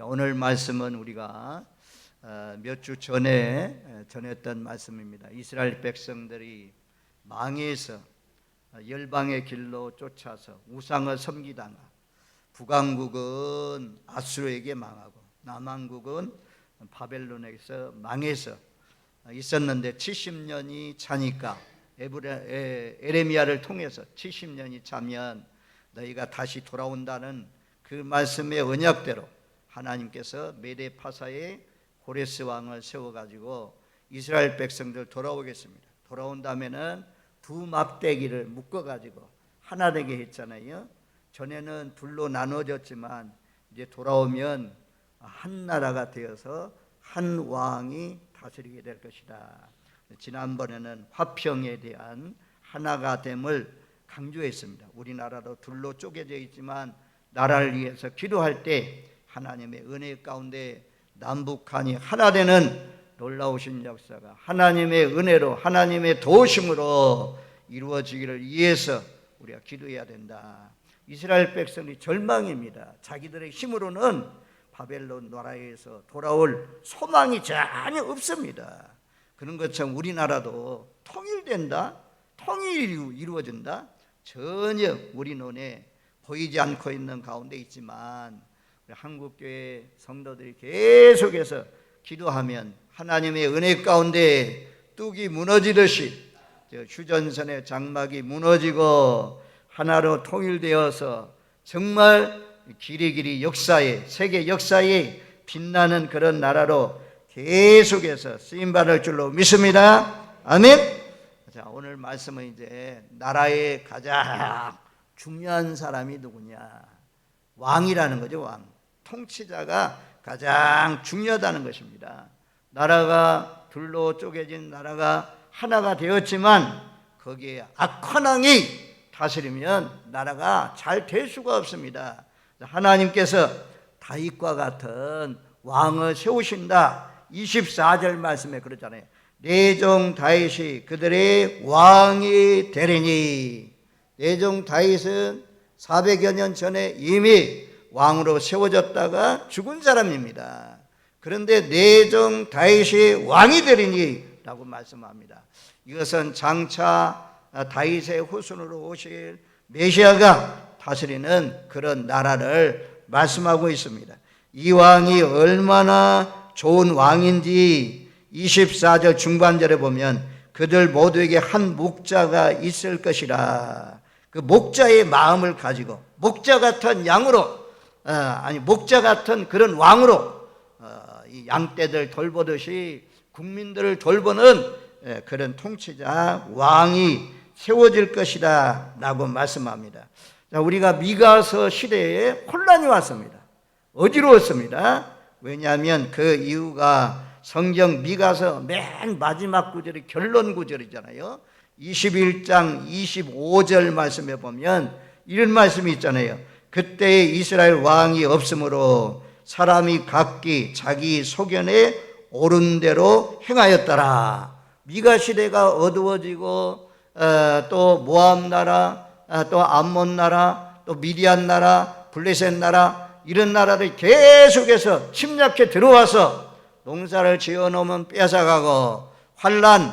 오늘 말씀은 우리가 몇 주 전에 전했던 말씀입니다. 이스라엘 백성들이 망해서 열방의 길로 쫓아서 우상을 섬기다가 북왕국은 아수르에게 망하고 남왕국은 바벨론에게서 망해서 있었는데 70년이 차니까 에레미야를 통해서 70년이 차면 너희가 다시 돌아온다는 그 말씀의 언약대로 하나님께서 메데파사에 고레스 왕을 세워가지고 이스라엘 백성들 돌아오겠습니다. 돌아온 다음에는 두 막대기를 묶어가지고 하나 되게 했잖아요. 전에는 둘로 나눠졌지만 이제 돌아오면 한 나라가 되어서 한 왕이 다스리게 될 것이다. 지난번에는 화평에 대한 하나가 됨을 강조했습니다. 우리나라도 둘로 쪼개져 있지만 나라를 위해서 기도할 때 하나님의 은혜 가운데 남북한이 하나 되는 놀라우신 역사가 하나님의 은혜로 하나님의 도우심으로 이루어지기를 위해서 우리가 기도해야 된다. 이스라엘 백성이 절망입니다. 자기들의 힘으로는 바벨론 나라에서 돌아올 소망이 전혀 없습니다. 그런 것처럼 우리나라도 통일된다, 통일이 이루어진다, 전혀 우리 눈에 보이지 않고 있는 가운데 있지만 한국교회 성도들이 계속해서 기도하면 하나님의 은혜 가운데 뚝이 무너지듯이 휴전선의 장막이 무너지고 하나로 통일되어서 정말 길이길이 역사에 세계 역사에 빛나는 그런 나라로 계속해서 쓰임받을 줄로 믿습니다. 아멘. 자, 오늘 말씀은 이제 나라의 가장 중요한 사람이 누구냐? 왕이라는 거죠. 왕. 통치자가 가장 중요하다는 것입니다. 나라가 둘로 쪼개진 나라가 하나가 되었지만 거기에 악한 왕이 다스리면 나라가 잘 될 수가 없습니다. 하나님께서 다윗과 같은 왕을 세우신다. 24절 말씀에 그러잖아요. 내 종 다윗이 그들의 왕이 되리니. 내 종 다윗은 400여 년 전에 이미 왕으로 세워졌다가 죽은 사람입니다. 그런데 내 종 다윗이 왕이 되리니 라고 말씀합니다. 이것은 장차 다윗의 후손으로 오실 메시아가 다스리는 그런 나라를 말씀하고 있습니다. 이 왕이 얼마나 좋은 왕인지 24절 중반절에 보면 그들 모두에게 한 목자가 있을 것이라. 그 목자의 마음을 가지고 목자 같은 양으로 목자 같은 그런 왕으로 이 양떼들 돌보듯이 국민들을 돌보는 그런 통치자 왕이 세워질 것이다 라고 말씀합니다. 자, 우리가 미가서 시대에 혼란이 왔습니다. 어지러웠습니다. 왜냐하면 그 이유가 성경 미가서 맨 마지막 구절이 결론 구절이잖아요. 21장 25절 말씀에 보면 이런 말씀이 있잖아요. 그때 이스라엘 왕이 없으므로 사람이 각기 자기 소견에 옳은 대로 행하였더라. 미가 시대가 어두워지고 또 모압 나라, 또 암몬 나라, 또 미디안 나라, 블레셋 나라 이런 나라들이 계속해서 침략해 들어와서 농사를 지어놓으면 뺏어가고 환란,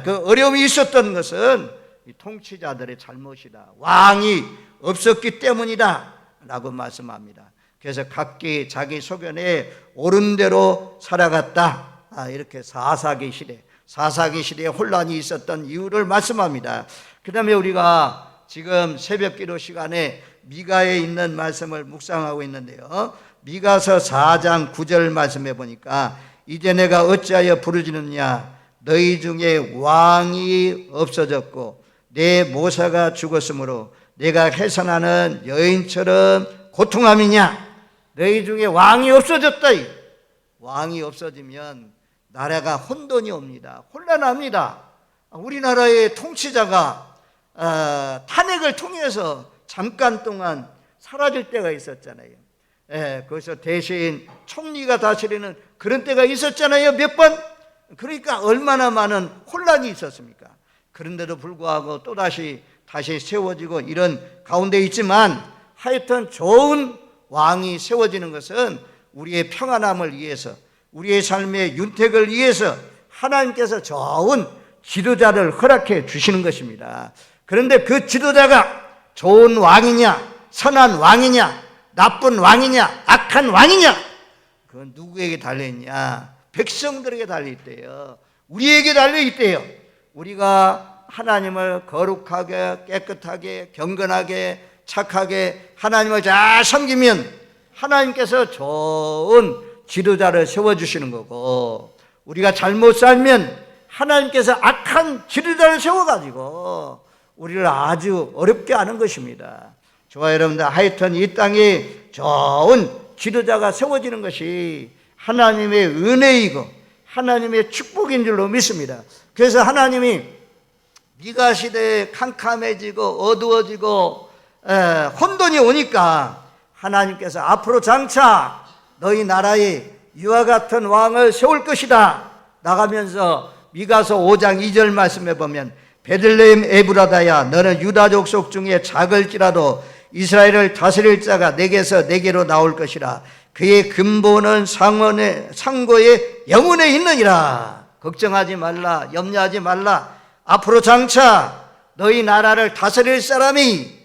그 어려움이 있었던 것은 이 통치자들의 잘못이다. 왕이 없었기 때문이다 라고 말씀합니다. 그래서 각기 자기 소견에 옳은 대로 살아갔다. 이렇게 사사기 시대에 혼란이 있었던 이유를 말씀합니다. 그 다음에 우리가 지금 새벽기도 시간에 미가에 있는 말씀을 묵상하고 있는데요. 미가서 4장 9절 말씀해 보니까 이제 내가 어찌하여 부르짖느냐 너희 중에 왕이 없어졌고 내 모사가 죽었으므로 내가 해산하는 여인처럼 고통함이냐. 너희 중에 왕이 없어졌다. 왕이 없어지면 나라가 혼돈이 옵니다. 혼란합니다. 우리나라의 통치자가 탄핵을 통해서 잠깐 동안 사라질 때가 있었잖아요. 거기서 대신 총리가 다스리는 그런 때가 있었잖아요. 몇 번. 그러니까 얼마나 많은 혼란이 있었습니까? 그런데도 불구하고 또다시 세워지고 이런 가운데 있지만 하여튼 좋은 왕이 세워지는 것은 우리의 평안함을 위해서, 우리의 삶의 윤택을 위해서 하나님께서 좋은 지도자를 허락해 주시는 것입니다. 그런데 그 지도자가 좋은 왕이냐, 선한 왕이냐, 나쁜 왕이냐, 악한 왕이냐, 그건 누구에게 달려있냐? 백성들에게 달려있대요. 우리에게 달려있대요. 우리가 하나님을 거룩하게, 깨끗하게, 경건하게, 착하게 하나님을 잘 섬기면 하나님께서 좋은 지도자를 세워주시는 거고, 우리가 잘못 살면 하나님께서 악한 지도자를 세워가지고 우리를 아주 어렵게 하는 것입니다. 좋아요, 여러분들. 하여튼 이 땅에 좋은 지도자가 세워지는 것이 하나님의 은혜이고 하나님의 축복인 줄로 믿습니다. 그래서 하나님이 미가 시대에 캄캄해지고 어두워지고 혼돈이 오니까 하나님께서 앞으로 장차 너희 나라에 이와 같은 왕을 세울 것이다 나가면서 미가서 5장 2절 말씀에 보면, 베들레헴 에브라다야, 너는 유다 족속 중에 작을지라도 이스라엘을 다스릴 자가 내게서 내게로 나올 것이라. 그의 근본은 상고의 영혼에 있느니라. 걱정하지 말라, 염려하지 말라. 앞으로 장차 너희 나라를 다스릴 사람이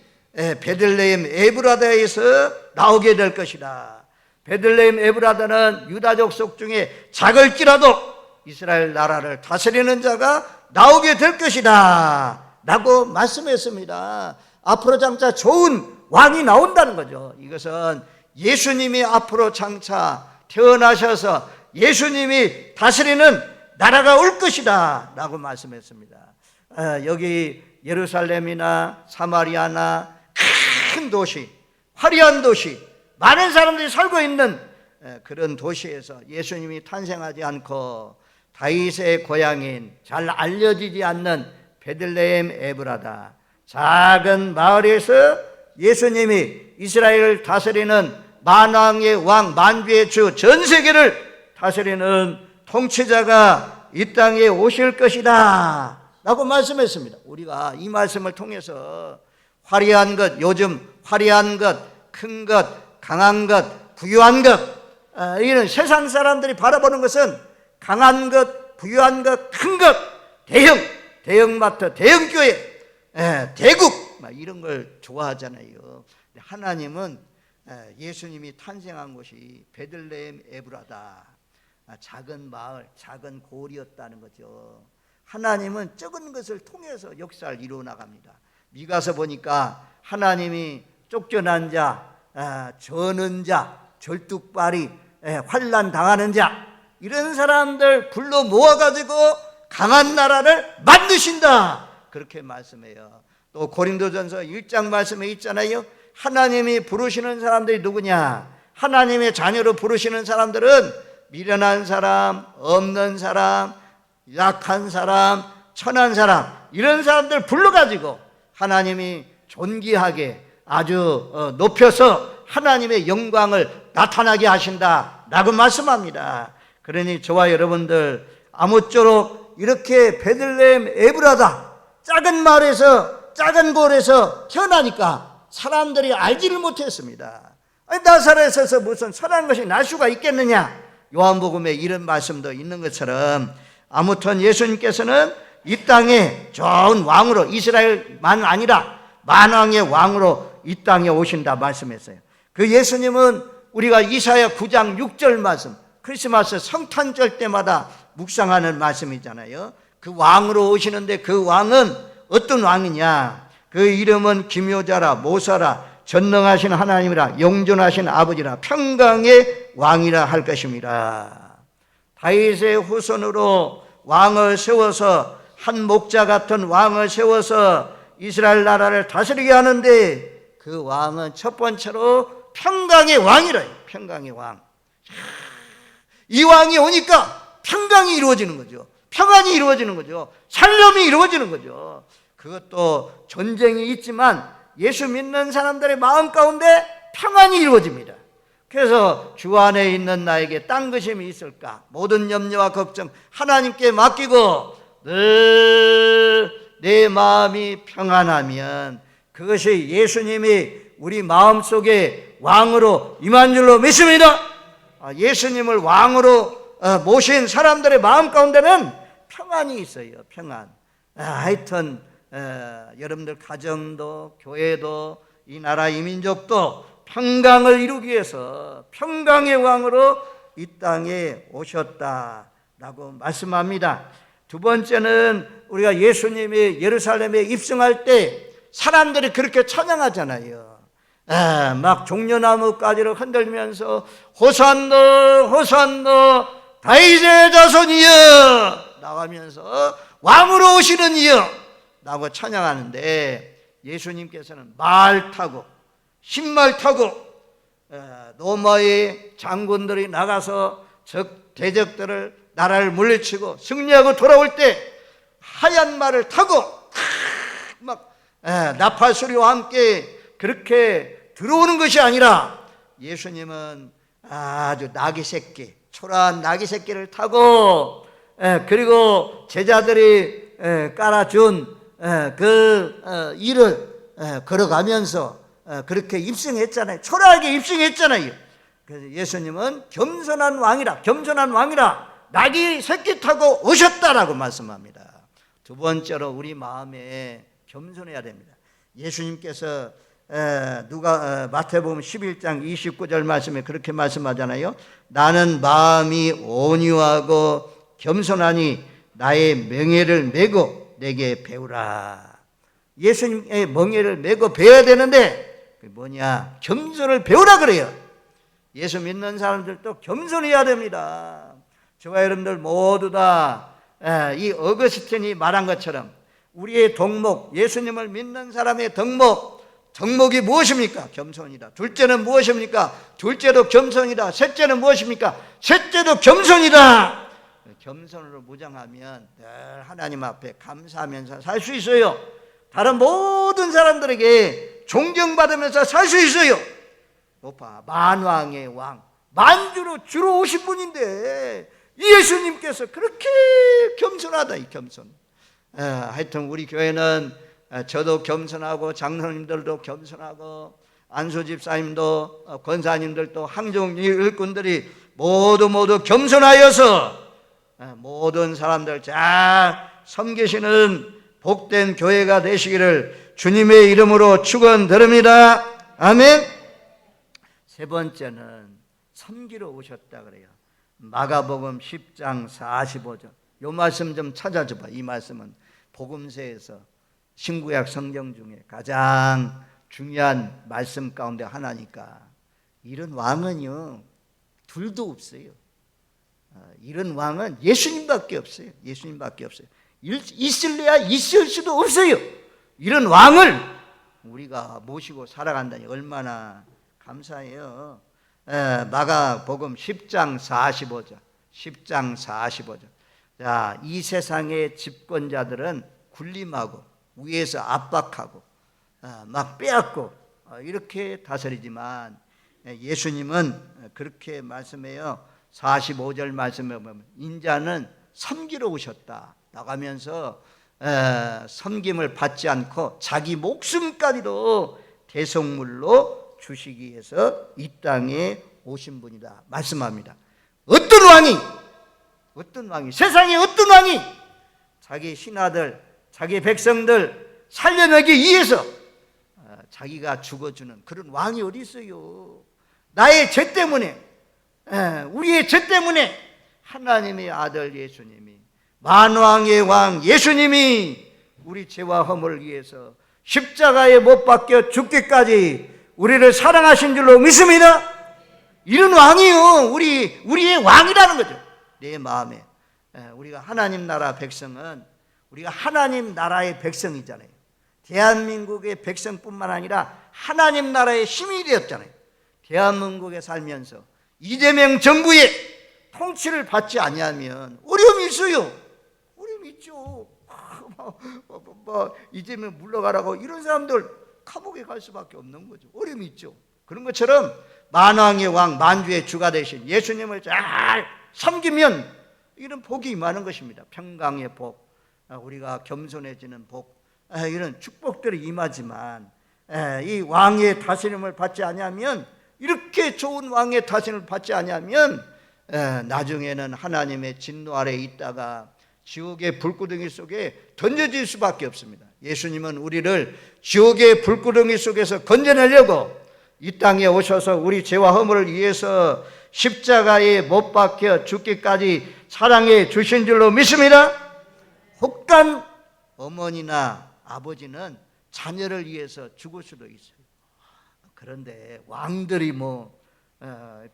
베들레헴 에브라다에서 나오게 될 것이다. 베들레헴 에브라다는 유다 족속 중에 작을지라도 이스라엘 나라를 다스리는 자가 나오게 될 것이다 라고 말씀했습니다. 앞으로 장차 좋은 왕이 나온다는 거죠. 이것은 예수님이 앞으로 장차 태어나셔서 예수님이 다스리는 나라가 올 것이다 라고 말씀했습니다. 여기 예루살렘이나 사마리아나 큰 도시, 화려한 도시, 많은 사람들이 살고 있는 그런 도시에서 예수님이 탄생하지 않고 다윗의 고향인 잘 알려지지 않는 베들레헴 에브라다, 작은 마을에서 예수님이 이스라엘을 다스리는 만왕의 왕, 만주의 주, 전 세계를 다스리는 통치자가 이 땅에 오실 것이다 라고 말씀했습니다. 우리가 이 말씀을 통해서 화려한 것, 요즘 화려한 것, 큰 것, 강한 것, 부유한 것, 이런 세상 사람들이 바라보는 것은 강한 것, 부유한 것, 큰 것, 대형마트, 대형교회, 대국 이런 걸 좋아하잖아요. 하나님은 예수님이 탄생한 곳이 베들레헴 에브라다, 작은 마을, 작은 고을이었다는 거죠. 하나님은 적은 것을 통해서 역사를 이루어 나갑니다. 미가서 보니까 하나님이 쫓겨난 자, 저는 자, 절뚝발이, 환난 당하는 자, 이런 사람들 불러 모아가지고 강한 나라를 만드신다 그렇게 말씀해요. 또 고린도전서 1장 말씀에 있잖아요. 하나님이 부르시는 사람들이 누구냐? 하나님의 자녀로 부르시는 사람들은 미련한 사람, 없는 사람, 약한 사람, 천한 사람, 이런 사람들 불러가지고 하나님이 존귀하게 아주 높여서 하나님의 영광을 나타나게 하신다 라고 말씀합니다. 그러니 저와 여러분들 아무쪼록 이렇게 베들레헴 에브라다, 작은 마을에서, 작은 고을에서 태어나니까 사람들이 알지를 못했습니다. 아니, 나사렛에서 무슨 선한 것이 날 수가 있겠느냐? 요한복음에 이런 말씀도 있는 것처럼 아무튼 예수님께서는 이 땅에 좋은 왕으로, 이스라엘만 아니라 만왕의 왕으로 이 땅에 오신다 말씀했어요. 그 예수님은 우리가 이사야 9장 6절 말씀, 크리스마스 성탄절 때마다 묵상하는 말씀이잖아요. 그 왕으로 오시는데 그 왕은 어떤 왕이냐? 그 이름은 기묘자라, 모사라, 전능하신 하나님이라, 영존하신 아버지라, 평강의 왕이라 할 것입니다. 다윗의 후손으로 왕을 세워서, 한 목자 같은 왕을 세워서 이스라엘 나라를 다스리게 하는데 그 왕은 첫 번째로 평강의 왕이래요. 평강의 왕. 이 왕이 오니까 평강이 이루어지는 거죠. 평안이 이루어지는 거죠. 살림이 이루어지는 거죠. 그것도 전쟁이 있지만 예수 믿는 사람들의 마음 가운데 평안이 이루어집니다. 그래서 주 안에 있는 나에게 딴 것임이 있을까? 모든 염려와 걱정 하나님께 맡기고 늘 내 마음이 평안하면 그것이 예수님이 우리 마음속에 왕으로 임한 줄로 믿습니다. 예수님을 왕으로 모신 사람들의 마음 가운데는 평안이 있어요. 평안. 하여튼 여러분들 가정도 교회도 이 나라 이 민족도 평강을 이루기 위해서 평강의 왕으로 이 땅에 오셨다라고 말씀합니다. 두 번째는 우리가 예수님이 예루살렘에 입성할 때 사람들이 그렇게 찬양하잖아요. 막 종려나무 가지를 흔들면서 호산나 호산나 다윗의 자손이여 나가면서 왕으로 오시는 이여 라고 찬양하는데, 예수님께서는 말 타고 신말 타고 로마의 장군들이 나가서 적 대적들을 나라를 물리치고 승리하고 돌아올 때 하얀 말을 타고 막 나팔 소리와 함께 그렇게 들어오는 것이 아니라, 예수님은 아주 나귀 새끼, 초라한 나귀 새끼를 타고 그리고 제자들이 깔아준 그 일을 걸어가면서 그렇게 입성했잖아요. 초라하게 입성했잖아요. 그래서 예수님은 겸손한 왕이라 나귀 새끼 타고 오셨다라고 말씀합니다. 두 번째로 우리 마음에 겸손해야 됩니다. 예수님께서 마태복음 11장 29절 말씀에 그렇게 말씀하잖아요. 나는 마음이 온유하고 겸손하니 나의 멍에를 메고 내게 배우라. 예수님의 멍에를 메고 배워야 되는데 그게 뭐냐? 겸손을 배우라 그래요. 예수 믿는 사람들도 겸손해야 됩니다. 저와 여러분들 모두 다 이 어거스틴이 말한 것처럼 우리의 덕목, 예수님을 믿는 사람의 덕목이 무엇입니까? 겸손이다. 둘째는 무엇입니까? 둘째도 겸손이다. 셋째는 무엇입니까? 셋째도 겸손이다. 겸손으로 무장하면 늘 하나님 앞에 감사하면서 살 수 있어요. 다른 모든 사람들에게 존경받으면서 살 수 있어요. 높아 만왕의 왕, 만주로 주로 오신 분인데 예수님께서 그렇게 겸손하다. 이 겸손. 하여튼 우리 교회는 저도 겸손하고 장로님들도 겸손하고 안수 집사님도 권사님들도 항종 일꾼들이 모두 겸손하여서 모든 사람들 잘 섬기시는 복된 교회가 되시기를 주님의 이름으로 축원드립니다. 아멘. 세 번째는 섬기러 오셨다 그래요. 마가복음 10장 45절. 이 말씀 좀 찾아줘봐. 이 말씀은 복음서에서 신구약 성경 중에 가장 중요한 말씀 가운데 하나니까. 이런 왕은요 둘도 없어요. 이런 왕은 예수님밖에 없어요. 예수님밖에 없어요. 있을래야 있을 수도 없어요. 이런 왕을 우리가 모시고 살아간다니 얼마나 감사해요. 마가복음 10장 45절. 10장 45절. 자, 이 세상의 집권자들은 군림하고 위에서 압박하고 막 빼앗고 이렇게 다스리지만 예수님은 그렇게 말씀해요. 45절 말씀에 보면 인자는 섬기러 오셨다 나가면서 섬김을 받지 않고 자기 목숨까지도 대속물로 주시기 위해서 이 땅에 오신 분이다 말씀합니다. 어떤 왕이 세상에 어떤 왕이 자기 신하들 자기 백성들 살려내기 위해서 자기가 죽어주는 그런 왕이 어디 있어요? 나의 죄 때문에 우리의 죄 때문에 하나님의 아들 예수님이 만왕의 왕 예수님이 우리 죄와 허물을 위해서 십자가에 못 박혀 죽기까지 우리를 사랑하신 줄로 믿습니다. 이런 왕이요 우리의 왕이라는 거죠. 내 마음에 우리가 하나님 나라 백성은 우리가 하나님 나라의 백성이잖아요. 대한민국의 백성뿐만 아니라 하나님 나라의 시민이 되었잖아요. 대한민국에 살면서 이재명 정부의 통치를 받지 아니하면 어려움이 있어요. 어려움이 있죠. 이재명 물러가라고 이런 사람들 감옥에 갈 수밖에 없는 거죠. 어려움이 있죠. 그런 것처럼 만왕의 왕 만주의 주가 되신 예수님을 잘 섬기면 이런 복이 임하는 것입니다. 평강의 복, 우리가 겸손해지는 복, 이런 축복들이 임하지만 이 왕의 다스림을 받지 아니하면 이렇게 좋은 왕의 다스림을 받지 아니하면 나중에는 하나님의 진노 아래에 있다가 지옥의 불구덩이 속에 던져질 수밖에 없습니다. 예수님은 우리를 지옥의 불구덩이 속에서 건져내려고 이 땅에 오셔서 우리 죄와 허물을 위해서 십자가에 못 박혀 죽기까지 사랑해 주신 줄로 믿습니다. 혹간 어머니나 아버지는 자녀를 위해서 죽을 수도 있어요. 그런데 왕들이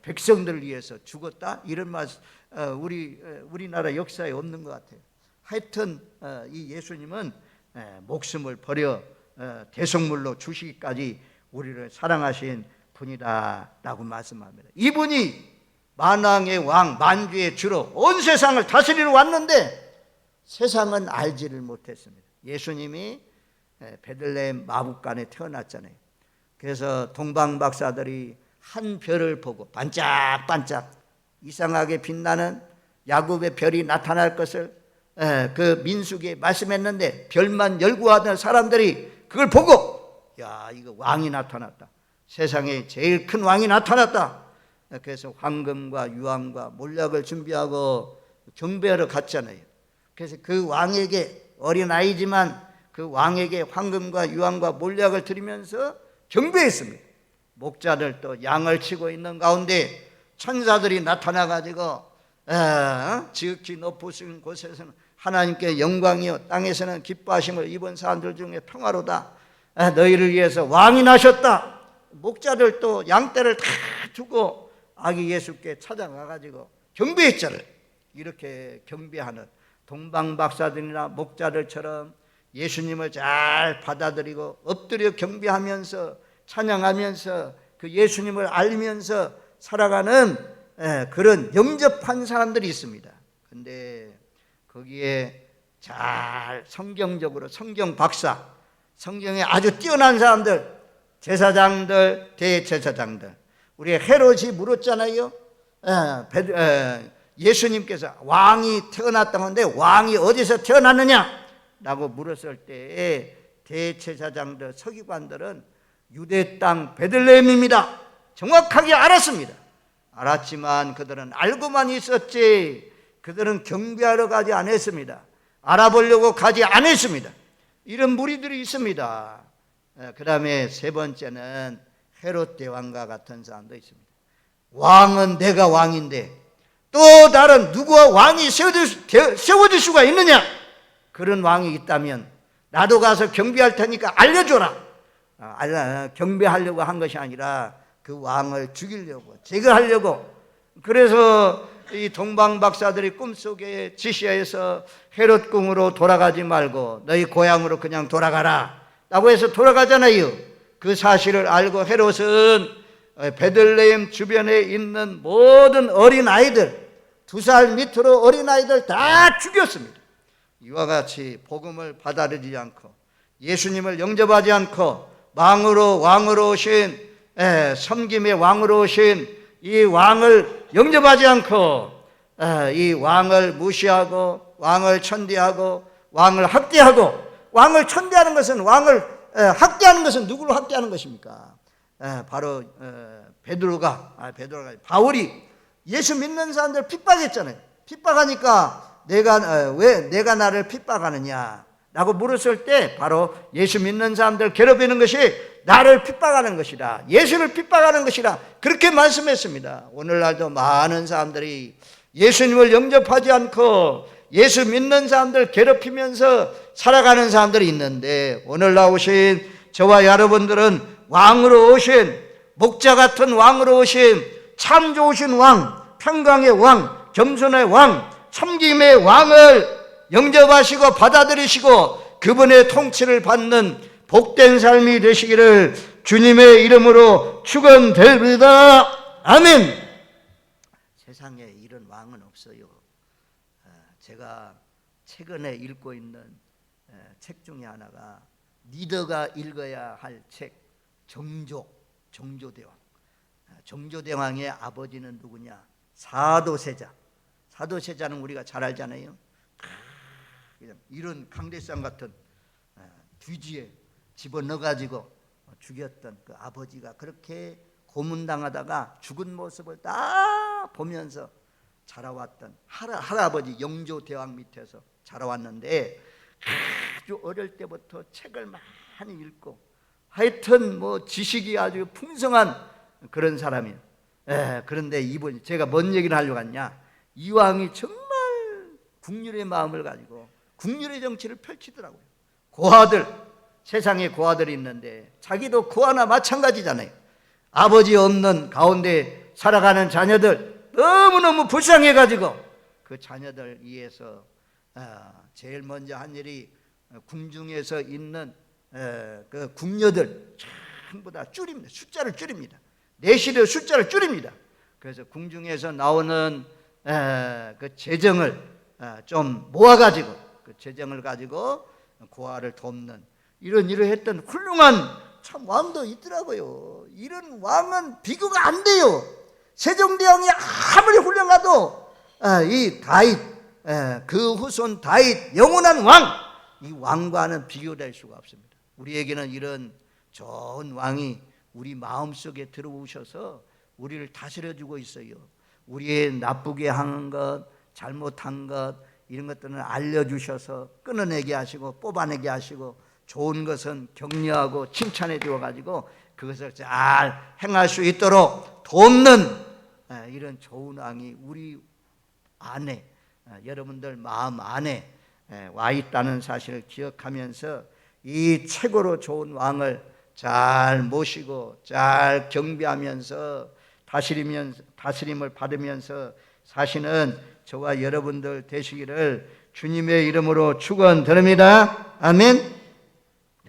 백성들을 위해서 죽었다? 이런 말 우리나라 역사에 없는 것 같아요. 하여튼 이 예수님은 목숨을 버려 대속물로 주시기까지 우리를 사랑하신 분이다라고 말씀합니다. 이분이 만왕의 왕, 만주의 주로 온 세상을 다스리러 왔는데 세상은 알지를 못했습니다. 예수님이 베들레헴 마국간에 태어났잖아요. 그래서 동방박사들이 한 별을 보고 반짝반짝 이상하게 빛나는 야곱의 별이 나타날 것을 그 민수기에 말씀했는데 별만 열구하던 사람들이 그걸 보고 야, 이거 왕이 나타났다. 세상에 제일 큰 왕이 나타났다. 그래서 황금과 유황과 몰약을 준비하고 경배하러 갔잖아요. 그래서 그 왕에게 어린아이지만 그 왕에게 황금과 유황과 몰약을 드리면서 경배했습니다. 목자들도 양을 치고 있는 가운데 천사들이 나타나가지고 지극히 높으신 곳에서는 하나님께 영광이요 땅에서는 기뻐하심을 입은 사람들 중에 평화로다. 너희를 위해서 왕이 나셨다. 목자들도 양떼를 다 두고 아기 예수께 찾아가가지고 경배했잖아요. 이렇게 경배하는 동방박사들이나 목자들처럼 예수님을 잘 받아들이고 엎드려 경배하면서 찬양하면서 그 예수님을 알리면서 살아가는 그런 영접한 사람들이 있습니다. 근데 거기에 잘 성경적으로 성경 박사, 성경에 아주 뛰어난 사람들, 제사장들, 대제사장들, 우리 헤롯이 물었잖아요. 예수님께서 왕이 태어났다고 하는데 왕이 어디서 태어났느냐? 라고 물었을 때에 대제사장들, 서기관들은 유대 땅 베들레헴입니다. 정확하게 알았습니다. 알았지만 그들은 알고만 있었지 그들은 경배하러 가지 않았습니다. 알아보려고 가지 않았습니다. 이런 무리들이 있습니다. 그 다음에 세 번째는 헤롯 대왕과 같은 사람도 있습니다. 왕은 내가 왕인데 또 다른 누구와 왕이 세워질 수가 있느냐? 그런 왕이 있다면 나도 가서 경배할 테니까 알려줘라. 경배하려고 한 것이 아니라 그 왕을 죽이려고, 제거하려고. 그래서 이 동방박사들이 꿈속에 지시해서 헤롯 궁으로 돌아가지 말고 너희 고향으로 그냥 돌아가라 라고 해서 돌아가잖아요. 그 사실을 알고 헤롯은 베들레헴 주변에 있는 모든 어린아이들, 2살 밑으로 어린아이들 다 죽였습니다. 이와 같이 복음을 받아들이지 않고 예수님을 영접하지 않고 왕으로 오신 섬김의 왕으로 오신 이 왕을 영접하지 않고 이 왕을 무시하고 왕을 천대하고 왕을 학대하고 왕을 천대하는 것은 왕을 학대하는 것은 누구를 학대하는 것입니까? 바로 바울이 예수 믿는 사람들 핍박했잖아요. 핍박하니까 왜 내가 나를 핍박하느냐 라고 물었을 때 바로 예수 믿는 사람들 괴롭히는 것이 나를 핍박하는 것이다. 예수를 핍박하는 것이다. 그렇게 말씀했습니다. 오늘날도 많은 사람들이 예수님을 영접하지 않고 예수 믿는 사람들 괴롭히면서 살아가는 사람들이 있는데 오늘 나오신 저와 여러분들은 왕으로 오신 목자 같은 왕으로 오신 참 좋으신 왕, 평강의 왕, 겸손의 왕, 섬김의 왕을 영접하시고 받아들이시고 그분의 통치를 받는 복된 삶이 되시기를 주님의 이름으로 축원드립니다. 아멘. 세상에 이런 왕은 없어요. 제가 최근에 읽고 있는 책 중에 하나가 리더가 읽어야 할 책, 정조대왕. 정조대왕의 아버지는 누구냐? 사도세자. 사도세자는 우리가 잘 알잖아요. 이런 강대상 같은 뒤지에 집어넣어가지고 죽였던 그 아버지가 그렇게 고문당하다가 죽은 모습을 딱 보면서 자라왔던 할아버지 영조대왕 밑에서 자라왔는데 아주 어릴 때부터 책을 많이 읽고 하여튼 뭐 지식이 아주 풍성한 그런 사람이에요. 그런데 이분 제가 뭔 얘기를 하려고 하냐, 이왕이 정말 국률의 마음을 가지고 국률의 정치를 펼치더라고요. 고아들, 세상에 고아들이 있는데 자기도 고아나 마찬가지잖아요. 아버지 없는 가운데 살아가는 자녀들 너무너무 불쌍해가지고 그 자녀들 위해서 제일 먼저 한 일이 궁중에서 있는 그 궁녀들 전부 다 줄입니다. 숫자를 줄입니다. 내실의 숫자를 줄입니다. 그래서 궁중에서 나오는 그 재정을 좀 모아가지고 그 재정을 가지고 고아를 돕는 이러했던 훌륭한 참 왕도 있더라고요. 이런 왕은 비교가 안 돼요. 세종대왕이 아무리 훌륭하도 이 다윗, 그 후손 다윗 영원한 왕, 이 왕과는 비교될 수가 없습니다. 우리에게는 이런 좋은 왕이 우리 마음속에 들어오셔서 우리를 다스려주고 있어요. 우리의 나쁘게 한 것, 잘못한 것 이런 것들은 알려주셔서 끊어내게 하시고 뽑아내게 하시고 좋은 것은 격려하고 칭찬해 주어가지고 그것을 잘 행할 수 있도록 돕는 이런 좋은 왕이 우리 안에, 여러분들 마음 안에 와 있다는 사실을 기억하면서 이 최고로 좋은 왕을 잘 모시고 잘 경배하면서 다스림을 받으면서 사시는 저와 여러분들 되시기를 주님의 이름으로 축원드립니다. 아멘.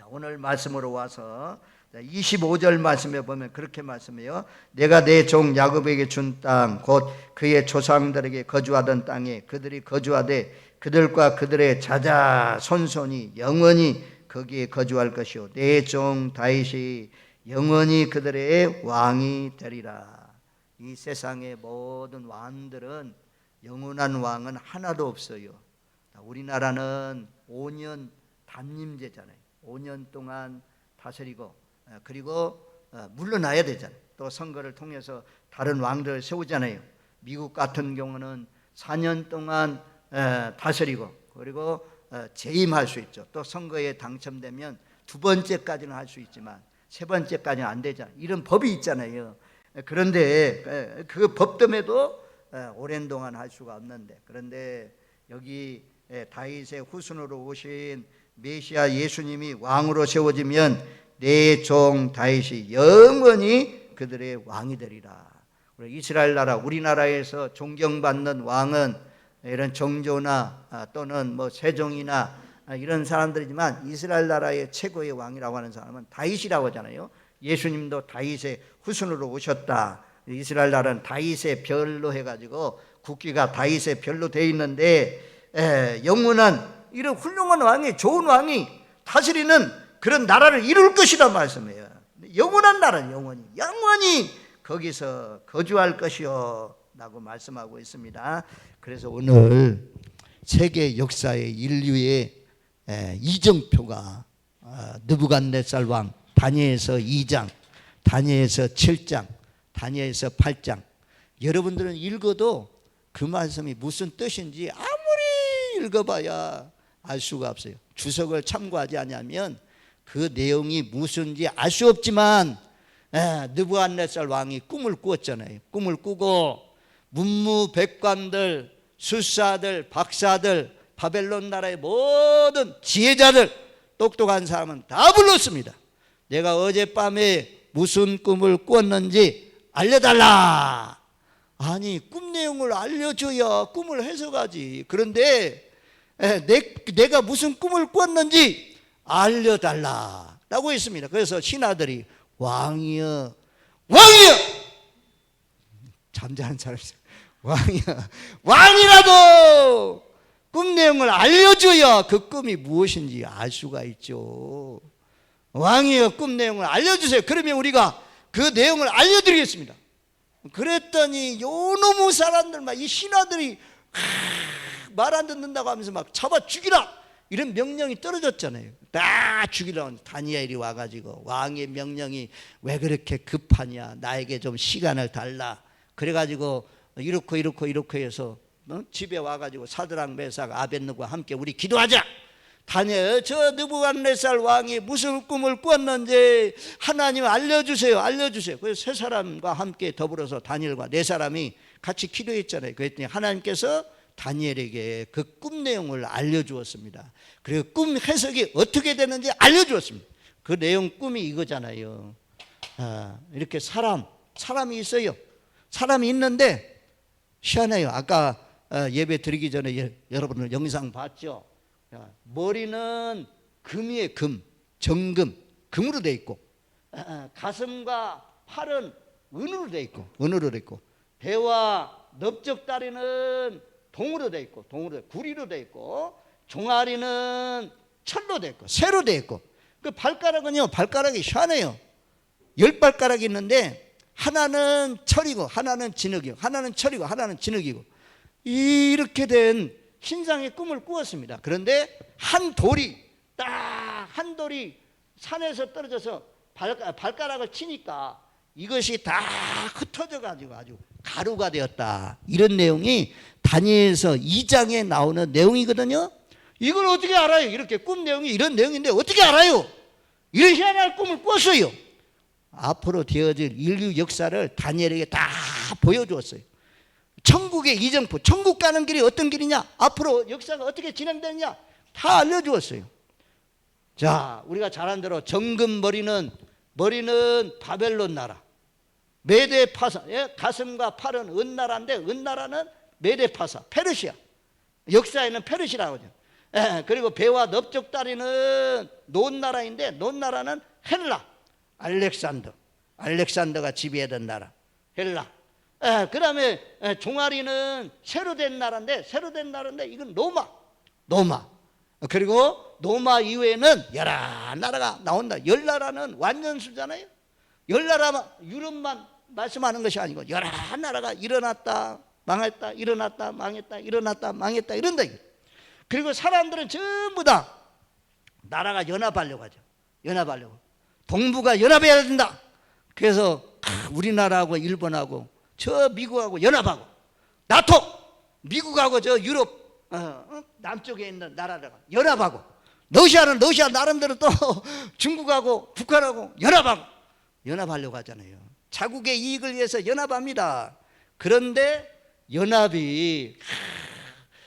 오늘 말씀으로 와서 25절 말씀에 보면 그렇게 말씀해요. 내가 내 종 야곱에게 준 땅 곧 그의 조상들에게 거주하던 땅에 그들이 거주하되 그들과 그들의 자자손손이 영원히 거기에 거주할 것이요 내 종 다윗이 영원히 그들의 왕이 되리라. 이 세상의 모든 왕들은 영원한 왕은 하나도 없어요. 우리나라는 5년 단임제잖아요. 5년 동안 다스리고 그리고 물러나야 되잖아요. 또 선거를 통해서 다른 왕들을 세우잖아요. 미국 같은 경우는 4년 동안 다스리고 그리고 재임할 수 있죠. 또 선거에 당첨되면 두 번째까지는 할 수 있지만 세 번째까지는 안 되잖아요. 이런 법이 있잖아요. 그런데 그 법 때문에도 오랜 동안 할 수가 없는데, 그런데 여기 다윗의 후손으로 오신 메시아 예수님이 왕으로 세워지면 내 종 다윗이 영원히 그들의 왕이 되리라. 이스라엘 나라, 우리나라에서 존경받는 왕은 이런 정조나 또는 뭐 세종이나 이런 사람들이지만 이스라엘 나라의 최고의 왕이라고 하는 사람은 다윗이라고 하잖아요. 예수님도 다윗의 후손으로 오셨다. 이스라엘 나라는 다윗의 별로 해가지고 국기가 다윗의 별로 되어 있는데 영원한 이런 훌륭한 왕이, 좋은 왕이 다스리는 그런 나라를 이룰 것이라 말씀해요. 영원한 나라는 영원히 거기서 거주할 것이요 라고 말씀하고 있습니다. 그래서 오늘 세계 역사의 인류의 이정표가 느부갓네살 왕, 다니엘서 2장, 다니엘서 7장, 다니엘서 8장. 여러분들은 읽어도 그 말씀이 무슨 뜻인지 아무리 읽어봐야 알 수가 없어요. 주석을 참고하지 않으면 그 내용이 무슨지 알 수 없지만 느부갓네살 왕이 꿈을 꾸었잖아요. 꿈을 꾸고 문무백관들, 술사들, 박사들, 바벨론 나라의 모든 지혜자들, 똑똑한 사람은 다 불렀습니다. 내가 어젯밤에 무슨 꿈을 꾸었는지 알려달라. 아니, 꿈 내용을 알려줘야 꿈을 해석하지. 그런데 내가 무슨 꿈을 꾸었는지 알려달라 라고 했습니다. 그래서 신하들이 왕이여, 왕이여, 잠자는 사람이 왕이여, 왕이라도 꿈 내용을 알려줘야 그 꿈이 무엇인지 알 수가 있죠. 왕이여, 꿈 내용을 알려주세요. 그러면 우리가 그 내용을 알려드리겠습니다. 그랬더니 요놈의 사람들, 이 신하들이 말 안 듣는다고 하면서 막 잡아 죽이라, 이런 명령이 떨어졌잖아요. 다 죽이려고. 다니엘이 와가지고 왕의 명령이 왜 그렇게 급하냐, 나에게 좀 시간을 달라. 그래가지고 이렇게 해서 집에 와가지고 사드락 메삭 아벳느고와 함께 우리 기도하자. 다니엘, 저 느부갓네살 왕이 무슨 꿈을 꾸었는지 하나님 알려주세요. 그래서 세 사람과 함께 더불어서 다니엘과 네 사람이 같이 기도했잖아요. 그랬더니 하나님께서 다니엘에게 그 꿈 내용을 알려주었습니다. 그리고 꿈 해석이 어떻게 되는지 알려주었습니다. 그 내용 꿈이 이거잖아요. 이렇게 사람이 있어요. 사람이 있는데 희한해요. 아까 예배 드리기 전에 여러분은 영상 봤죠? 머리는 금이에요. 정금, 금으로 돼 있고, 가슴과 팔은 은으로 돼 있고, 배와 넓적다리는 동으로 돼 있고, 구리로 돼 있고, 종아리는 철로 돼 있고, 쇠로 돼 있고, 그 발가락은요, 발가락이 희한해요. 10발가락이 있는데 하나는 철이고 하나는 진흙이고, 하나는 철이고 하나는 진흙이고, 이렇게 된 신상의 꿈을 꾸었습니다. 그런데 한 돌이 산에서 떨어져서 발가락을 치니까 이것이 다 흩어져 가지고 아주 가루가 되었다. 이런 내용이 다니엘서 2장에 나오는 내용이거든요. 이걸 어떻게 알아요? 이렇게 꿈 내용이 이런 내용인데 어떻게 알아요? 이런 희한한 꿈을 꿨어요. 앞으로 되어질 인류 역사를 다니엘에게 다 보여주었어요. 천국의 이정표, 천국 가는 길이 어떤 길이냐, 앞으로 역사가 어떻게 진행되느냐 다 알려주었어요. 자, 우리가 잘 아는 대로 정금 머리는 바벨론 나라, 메데파사, 가슴과 팔은 은나라인데 은나라는 메데파사, 페르시아, 역사에는 페르시라고 하죠. 그리고 배와 넓적다리는 논나라인데 논나라는 헬라, 알렉산더가 지배하던 나라 헬라. 그 다음에 종아리는 새로 된 나라인데 이건 로마. 그리고 로마 이후에는 여러 나라가 나온다. 10나라는 완전수잖아요. 10나라 유럽만 말씀하는 것이 아니고 여러 나라가 일어났다 망했다, 일어났다 망했다, 일어났다 망했다 이런다. 그리고 사람들은 전부 다 나라가 연합하려고 하죠. 동북아 연합해야 된다. 그래서 우리나라하고 일본하고 저 미국하고 연합하고, 나토, 미국하고 저 유럽 남쪽에 있는 나라들하고 연합하고, 러시아는 러시아 나름대로 또 중국하고 북한하고 연합하려고 하잖아요. 자국의 이익을 위해서 연합합니다. 그런데 연합이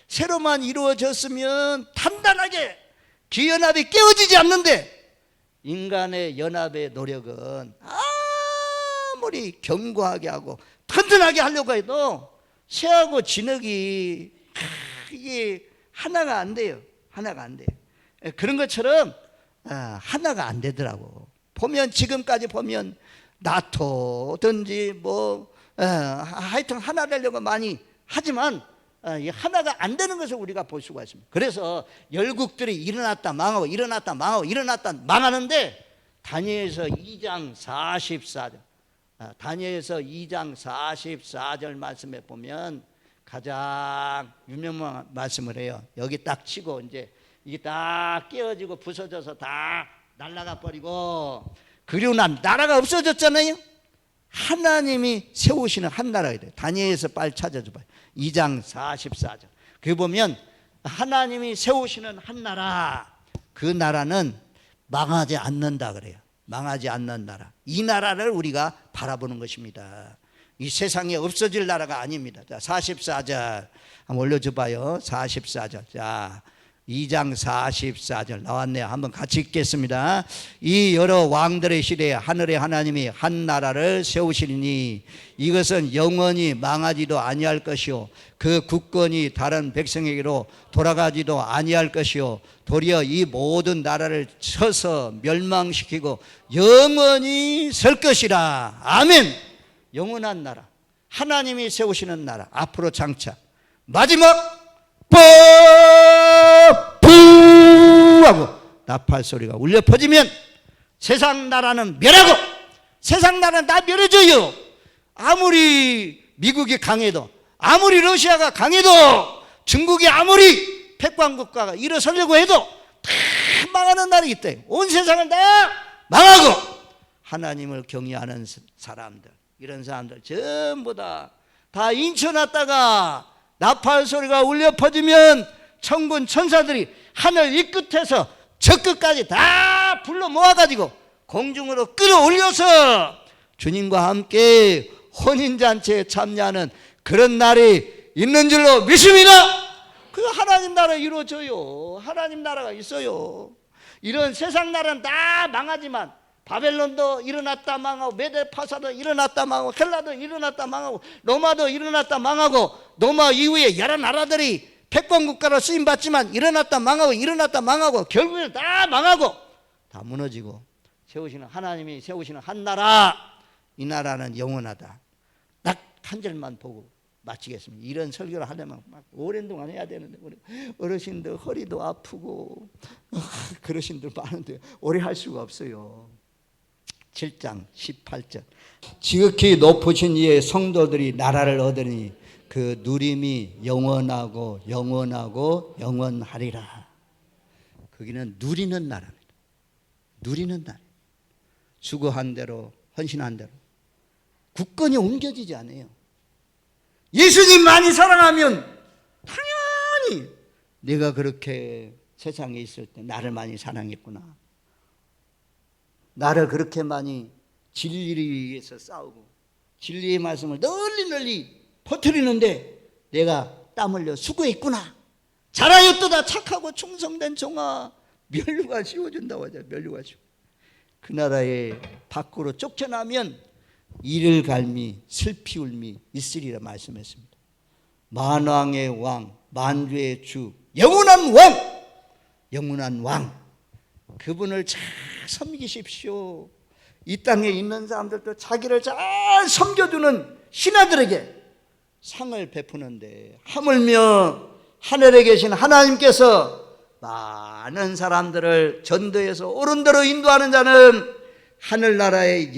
새로만 이루어졌으면 단단하게 기연합이 깨어지지 않는데, 인간의 연합의 노력은 아무리 견고하게 하고 튼튼하게 하려고 해도 쇠하고 진흙이 이게 하나가 안 돼요. 그런 것처럼 하나가 안 되더라고. 지금까지 보면 나토든지 하여튼 하나 되려고 많이 하지만 하나가 안 되는 것을 우리가 볼 수가 있습니다. 그래서 열국들이 일어났다 망하는데 다니엘서 2장 44절, 다니엘서 2장 44절 말씀에 보면 가장 유명한 말씀을 해요. 여기 딱 치고 이제 이게 딱 깨어지고 부서져서 다 날아가 버리고, 그리고 난 나라가 없어졌잖아요. 하나님이 세우시는 한 나라가 돼요. 다니엘에서 빨리 찾아줘 봐요. 2장 44절. 거기 보면 하나님이 세우시는 한 나라, 그 나라는 망하지 않는다 그래요. 망하지 않는 나라. 이 나라를 우리가 바라보는 것입니다. 이 세상에 없어질 나라가 아닙니다. 자, 44절 한번 올려줘 봐요. 44절. 자, 2장 44절 나왔네요. 한번 같이 읽겠습니다. 이 여러 왕들의 시대에 하늘의 하나님이 한 나라를 세우시리니 이것은 영원히 망하지도 아니할 것이요 그 국권이 다른 백성에게로 돌아가지도 아니할 것이요 도리어 이 모든 나라를 쳐서 멸망시키고 영원히 설 것이라. 아멘. 영원한 나라, 하나님이 세우시는 나라, 앞으로 장차 마지막 뽀 하고 나팔 소리가 울려 퍼지면 세상 나라는 멸하고, 세상 나라는 다 멸해져요. 아무리 미국이 강해도, 아무리 러시아가 강해도, 중국이 아무리 패권국가가 일어서려고 해도 다 망하는 날이 있다. 온 세상을 다 망하고 하나님을 경외하는 사람들, 이런 사람들 전부 다 인쳐놨다가 나팔 소리가 울려 퍼지면 천군 천사들이 하늘 이 끝에서 저 끝까지 다 불러 모아가지고 공중으로 끌어올려서 주님과 함께 혼인잔치에 참여하는 그런 날이 있는 줄로 믿습니다. 그 하나님 나라 이루어져요. 하나님 나라가 있어요. 이런 세상 나라는 다 망하지만 바벨론도 일어났다 망하고, 메데파사도 일어났다 망하고, 헬라도 일어났다 망하고, 로마도 일어났다 망하고, 로마 이후에 여러 나라들이 패권국가로 쓰임받지만 일어났다 망하고 일어났다 망하고 결국에는 다 망하고 다 무너지고 하나님이 세우시는 한 나라, 이 나라는 영원하다. 딱 한 절만 보고 마치겠습니다. 이런 설교를 하려면 막 오랜 동안 해야 되는데 우리 어르신들 허리도 아프고 그러신들 많은데 오래 할 수가 없어요. 7장 18절 지극히 높으신 이의 성도들이 나라를 얻으니 그 누림이 영원하고 영원하고 영원하리라. 거기는 누리는 나라입니다. 누리는 나라. 수고한 대로 헌신한 대로 국권이 옮겨지지 않아요. 예수님 많이 사랑하면 당연히 내가 그렇게 세상에 있을 때 나를 많이 사랑했구나. 나를 그렇게 많이 진리를 위해서 싸우고 진리의 말씀을 널리 퍼뜨리는데 내가 땀 흘려 수고했구나. 잘하였도다 착하고 충성된 종아. 면류관 씌워준다고 하죠. 면류관 씌워. 그 나라에 밖으로 쫓겨나면 이를 갈미 슬피 울미 있으리라 말씀했습니다. 만왕의 왕, 만주의 주, 영원한 왕, 영원한 왕, 그분을 잘 섬기십시오. 이 땅에 있는 사람들도 자기를 잘 섬겨주는 신하들에게 상을 베푸는데 하물며 하늘에 계신 하나님께서 많은 사람들을 전도해서 옳은 대로 인도하는 자는 하늘나라에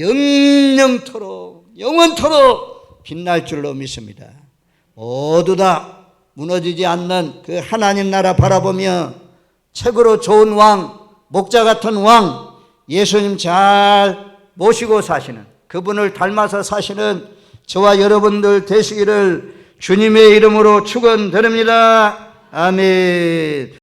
영원토록 빛날 줄로 믿습니다. 모두 다 무너지지 않는 그 하나님 나라 바라보며 책으로 좋은 왕, 목자 같은 왕, 예수님 잘 모시고 사시는, 그분을 닮아서 사시는 저와 여러분들 되시기를 주님의 이름으로 축원드립니다. 아멘.